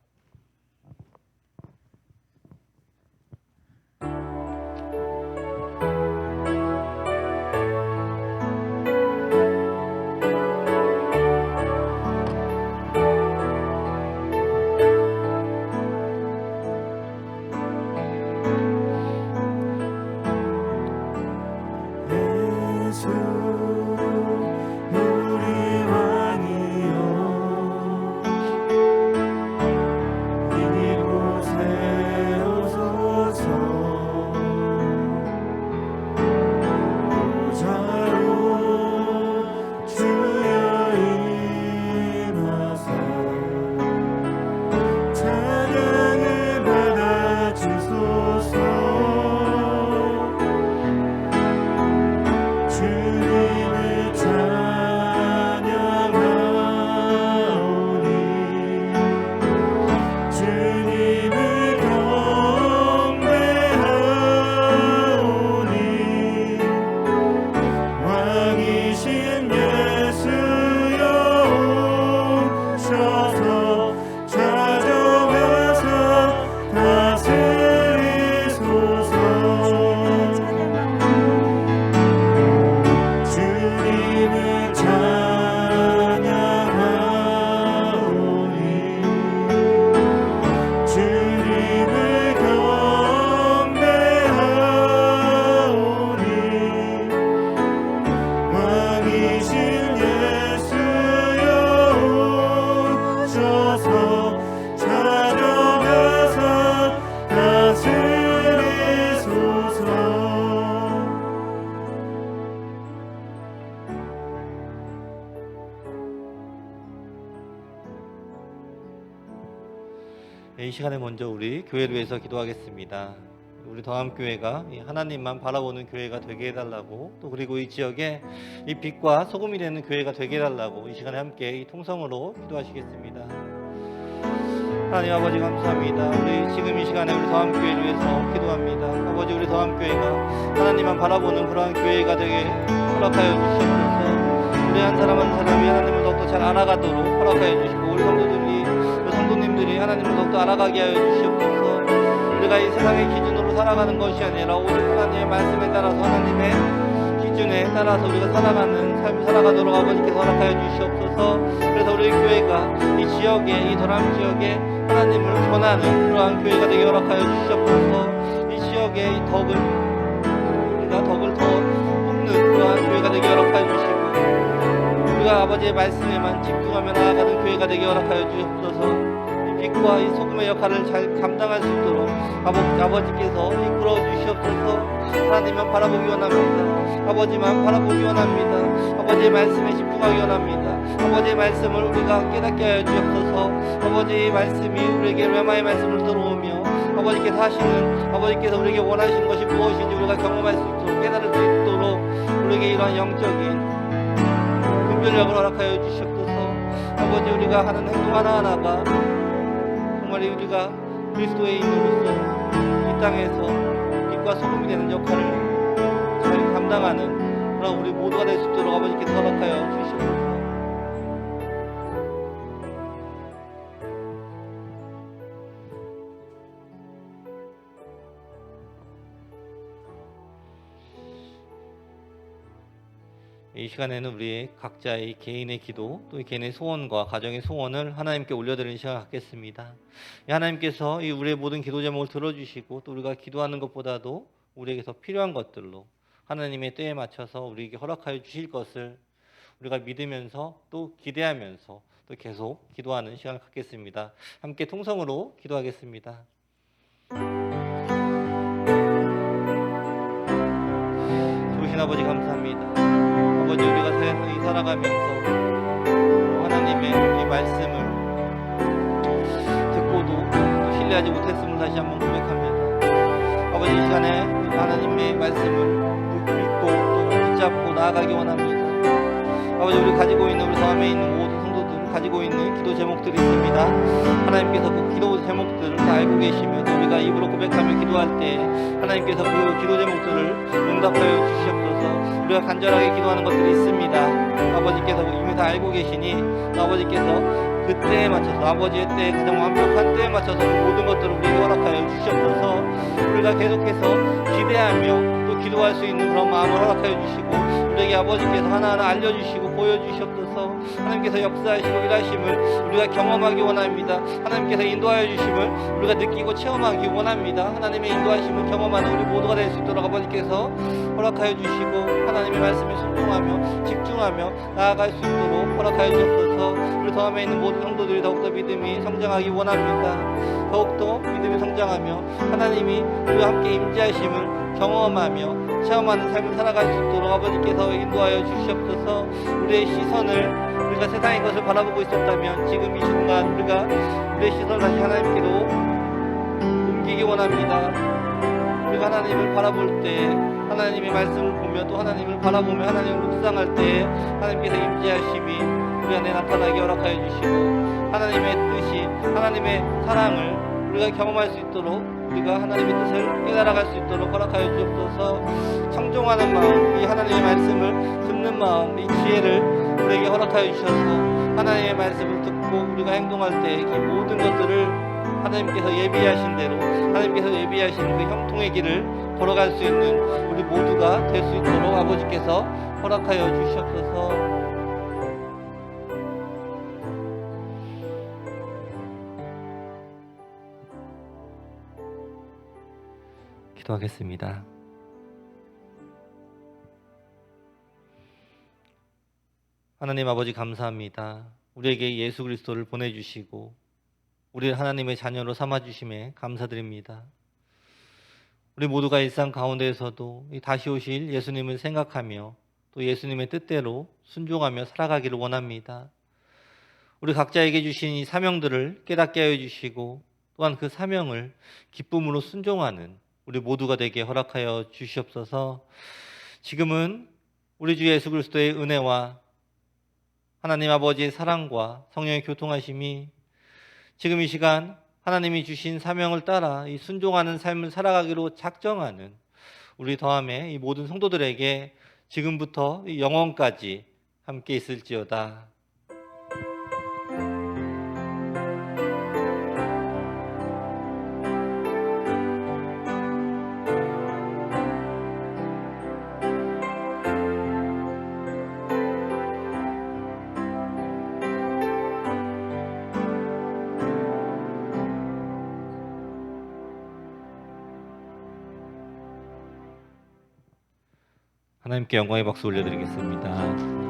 예수 우리 왕이여 이곳에 오소서 보좌로 주여 임하사 찬양을 받아주소서 주님을 찬양하오니 주님을 경배하오니 왕이신 예수여 오셔서 찾아와서 다스리소서 주님을 찬양하오니 주님을 경배하오니 왕이신 예수여 오셔서 찾아와서 다스리소서 이 시간에 먼저 우리 교회를 위해서 기도하겠습니다. 우리 더함교회가 이 하나님만 바라보는 교회가 되게 해달라고, 또 그리고 이 지역에 이 빛과 소금이 되는 교회가 되게 해달라고 이 시간에 함께 이 통성으로 기도하시겠습니다. 하나님 아버지 감사합니다. 우리 지금 이 시간에 우리 더함교회를 위해서 기도합니다. 아버지, 우리 더함교회가 하나님만 바라보는 그러한 교회가 되게 허락하여 주시옵소서. 우리 한 사람 한 사람이 하나님을 더욱더 잘 알아가도록 허락하여 주시고, 우리 성도님들이 하나님을 더욱더 알아가게 하여 주시옵소서. 우리가 이 세상의 기준으로 살아가는 것이 아니라 오직 하나님의 말씀에 따라서, 하나님의 기준에 따라서 우리가 살아가는 삶을 살아가도록 아버지께서 허락하여 주시옵소서. 그래서 우리 교회가 이 지역에, 이 도람 지역에 하나님을 전하는 그러한 교회가 되게 허락하여 주시옵소서. 이 지역에 이 우리가 덕을 더 뽑는 그러한 교회가 되게 허락하여 주시고, 우리가 아버지의 말씀에만 집중하며 나아가는 교회가 되게 허락하여 주옵소서. 이 빛과 이 소금의 역할을 잘 감당할 수 있도록 아버지께서 이끌어 주시옵소서. 하나님만 바라보기 원합니다. 아버지만 바라보기 원합니다. 아버지의 말씀에 집중하기 원합니다. 아버지의 말씀을 우리가 깨닫게 하여 주옵소서. 아버지의 말씀이 우리에게 레마의 말씀을 들어오며 아버지께서 하시는, 아버지께서 우리에게 원하시는 것이 무엇인지 우리가 경험할 수 있도록, 깨달을 수 있도록 우리에게 이러한 영적인 분별력을 허락하여 주시옵소서. 아버지, 우리가 하는 행동 하나하나가 정말 우리가 그리스도의 인으로서 이 땅에서 빛과 소금이 되는 역할을 잘 감당하는 그런 우리 모두가 될 수 있도록 아버지께서 허락하여 주시옵소서. 이 시간에는 우리 각자의 개인의 기도 또 개인의 소원과 가정의 소원을 하나님께 올려드리는 시간을 갖겠습니다. 하나님께서 이 우리의 모든 기도 제목을 들어주시고 또 우리가 기도하는 것보다도 우리에게 더 필요한 것들로 하나님의 때에 맞춰서 우리에게 허락하여 주실 것을 우리가 믿으면서 또 기대하면서 또 계속 기도하는 시간을 갖겠습니다. 함께 통성으로 기도하겠습니다. 좋으신 아버지 감사합니다. 아버지, 우리가 세상에 살아가면서 하나님의 이 말씀을 듣고도 신뢰하지 못했음을 다시 한번 고백합니다. 아버지, 이 시간에 하나님의 말씀을 믿고 또 붙잡고 나아가기 원합니다. 아버지, 우리 가지고 있는 우리 성함에 있는 모든 성도들을 가지고 있는 기도 제목들이 있습니다. 하나님께서 그 기도 제목들을 다 알고 계시며 우리가 입으로 고백하며 기도할 때 하나님께서 그 기도 제목들을 응답하여 주시옵소서. 우리가 간절하게 기도하는 것들이 있습니다. 아버지께서 이미 다 알고 계시니 아버지께서 그 때에 맞춰서 아버지의 때에 가장 완벽한 때에 맞춰서 모든 것들을 우리에게 허락하여 주시옵소서. 우리가 계속해서 기대하며 또 기도할 수 있는 그런 마음을 허락하여 주시고 우리에게 아버지께서 하나하나 알려주시고 보여주시옵소서. 하나님께서 역사하시고 일하심을 우리가 경험하기 원합니다. 하나님께서 인도하여 주심을 우리가 느끼고 체험하기 원합니다. 하나님의 인도하심을 경험하는 우리 모두가 될 수 있도록 아버지께서 허락하여 주시고 하나님의 말씀에 순종하며 집중하며 나아갈 수 있도록 허락하여 주옵소서. 우리 더함에 있는 모든 성도들이 더욱더 믿음이 성장하기 원합니다. 더욱더 믿음이 성장하며 하나님이 우리와 함께 임재하심을 경험하며 체험하는 삶을 살아갈 수 있도록 아버지께서 인도하여 주시옵소서. 우리의 시선을 우리가 세상의 것을 바라보고 있었다면 지금 이 순간 우리가 우리의 시선을 다시 하나님께로 옮기기 원합니다. 우리가 하나님을 바라볼 때 하나님의 말씀을 보며 또 하나님을 바라보며 하나님을 묵상할 때 하나님께서 임재하심이 우리 안에 나타나게 허락하여 주시고 하나님의 뜻이 하나님의 사랑을 우리가 경험할 수 있도록 우리가 하나님의 뜻을 깨달아갈 수 있도록 허락하여 주옵소서. 청종하는 마음, 이 하나님의 말씀을 듣는 마음, 이 지혜를 우리에게 허락하여 주셔서 하나님의 말씀을 듣고 우리가 행동할 때 이 모든 것들을 하나님께서 예비하신 대로 하나님께서 예비하신 그 형통의 길을 걸어갈 수 있는 우리 모두가 될 수 있도록 아버지께서 허락하여 주시옵소서. 기도하겠습니다. 하나님 아버지 감사합니다. 우리에게 예수 그리스도를 보내주시고 우리를 하나님의 자녀로 삼아주심에 감사드립니다. 우리 모두가 일상 가운데에서도 다시 오실 예수님을 생각하며 또 예수님의 뜻대로 순종하며 살아가기를 원합니다. 우리 각자에게 주신 이 사명들을 깨닫게 하여 주시고 또한 그 사명을 기쁨으로 순종하는 우리 모두가 되게 허락하여 주시옵소서. 지금은 우리 주 예수 그리스도의 은혜와 하나님 아버지의 사랑과 성령의 교통하심이 지금 이 시간 하나님이 주신 사명을 따라 이 순종하는 삶을 살아가기로 작정하는 우리 더함의 이 모든 성도들에게 지금부터 이 영원까지 함께 있을지어다. 하나님께 영광의 박수 올려드리겠습니다.